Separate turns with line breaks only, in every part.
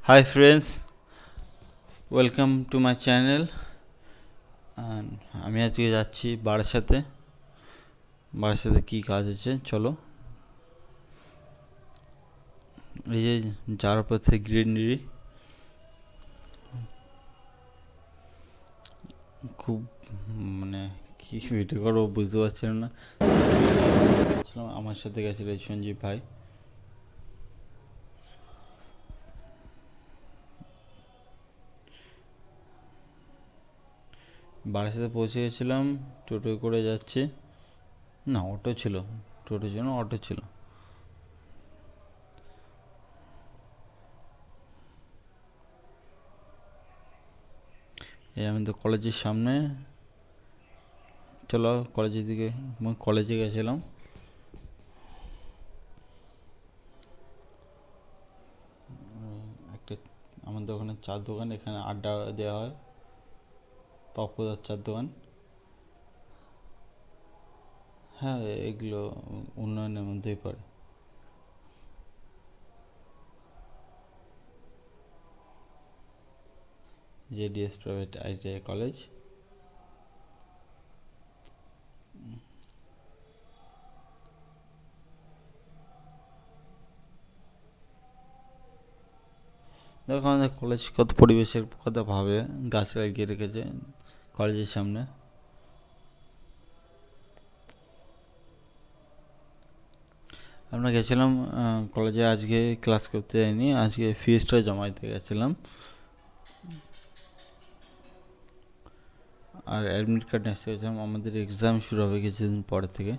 Hi friends, welcome to my channel. And আমি আজকে যাচ্ছি বারাসাতে কি কাজ আছে চলো। এই যে যাওয়ার পথে গ্রিনারি খুব মানে কি ভিডিও করবো বুঝতে পারছিলাম না। আমার সাথে গেছিল সঞ্জীব ভাই। বারাসাতে পৌঁছে গেছিলাম, টোটো করে যাচ্ছি, না অটো ছিল, টোটো ছিল না অটো ছিল। এই আমি তো কলেজের সামনে, চলো কলেজের দিকে। কলেজে গেছিলাম, একটা আমাদের ওখানে চার দোকান, এখানে আড্ডা দেওয়া হয়, পপুলার চার দোকান। হ্যাঁ, এগুলো উন্নয়নের মধ্যেই পড়ে। JDS private ITI college. দেখো আমাদের কলেজ কত পরিবেশের কথা ভাবে, গাছ লাগিয়ে রেখেছে কলেজের সামনে। আমরা গেছিলাম কলেজে, আজকে ক্লাস করতে যাইনি, আজকে ফিজটা জমা দিতে গেছিলাম। আর অ্যাডমিট কার্ড নিয়ে গেছিলাম, আমাদের এক্সাম শুরু হবে কিছুদিন পরে থেকে।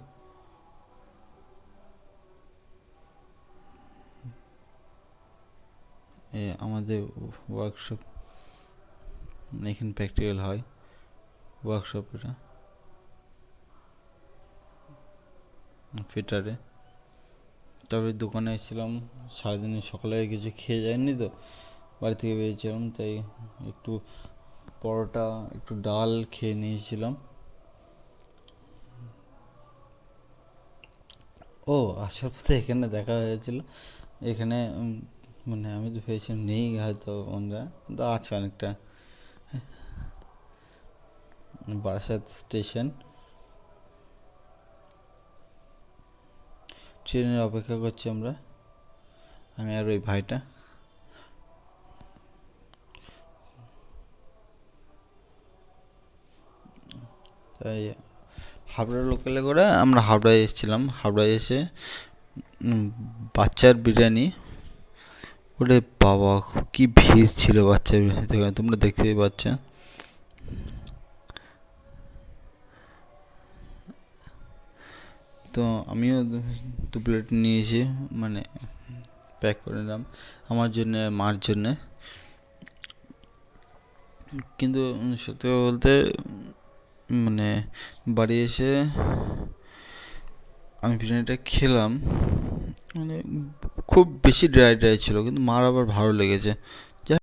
আমাদের ওয়ার্কশপ, মানে এখানে প্র্যাকটিক্যাল হয়, ওয়ার্কশপ এটা ফিটারে। তারপরে দোকানে এসেছিলাম, সারাদিনে সকালে কিছু খেয়ে যায়নি তো, বাড়ি থেকে বেরিয়েছিলাম, তাই একটু পরোটা একটু ডাল খেয়ে নিয়েছিলাম। ও আসার পথে এখানে দেখা হয়েছিল, এখানে মানে আমি তো ভেবেছিলাম নেই হয়তো বন্ধুরা, কিন্তু আছে অনেকটা। বারাসাত স্টেশন, ট্রেনের অপেক্ষা করছি আমরা, আমি আর ওই ভাইটা। তাই হাবড়া লোকালে করে আমরা হাবড়ায় এসেছিলাম। হাবড়ায় এসে বাচ্চার বিরিয়ানি, ওরে বাবা কি ভিড় ছিল বাচ্চার বিরিয়ানি দোকানে, তোমরা দেখতেই পাচ্ছ। তো আমিও দু প্লেট নিয়েছি, মানে প্যাক করে নিলাম আমার জন্যে, মার জন্যে। কিন্তু সত্যি বলতে মানে বাড়ি এসে আমি বিরিয়ানিটা খেলাম, মানে খুব বেশি ড্রাই ছিল, কিন্তু মার আবার ভালো লেগেছে।